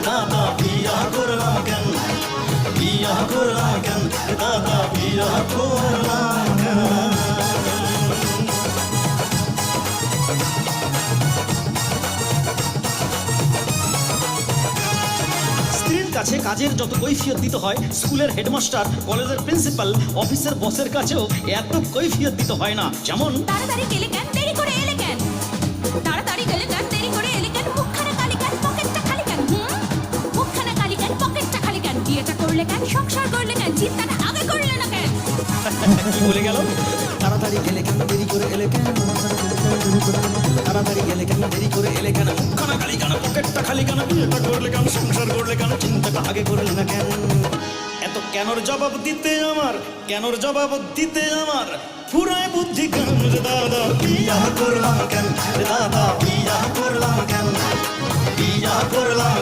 দাদা বিয়া করলাম কেন, বিয়া করলাম কেন, দাদা বিয়া করলাম কেন। স্ত্রীর কাছে কাজের যত কৈফিয়ত দিতে হয়, স্কুলের হেডমাস্টার, কলেজের প্রিন্সিপাল, অফিসের বসের কাছেও এত কৈফিয়ত দিতে হয় না। যেমন তাড়াতাড়ি গেলে কেন, দেরি করে এলে কেন, তাড়াতাড়ি গেলে কেন, দেরি করে এলে কেন, মুখখানা কালি কেন, পকেটটা খালি কেন, মুখখানা কালি কেন, পকেটটা খালি কেন, বিয়েটা করলে কেন, সংসার করলে কেন, চিন্তাটা আগে করলে না কেন। কি বলে গেল? তাড়াতাড়ি গেলে কেন, দেরি করে এলে কেন, তাড়াতাড়ি গেলে কেন, দেরি করে এলে কেন, মুখখানা খালি কেন, পকেটটা খালি কেন, বিয়েটা করলে কেন, সংসার করলে কেন, চিন্তাটা আগে করলে না কেন। এত কেনর জবাব দিতে আমার, কেনর জবাব দিতে আমার ফুরায় বুদ্ধি কেন রে দাদা বিয়া করলাম কেন, রে দাদা বিয়া করলাম কেন, বিয়া করলাম কেন।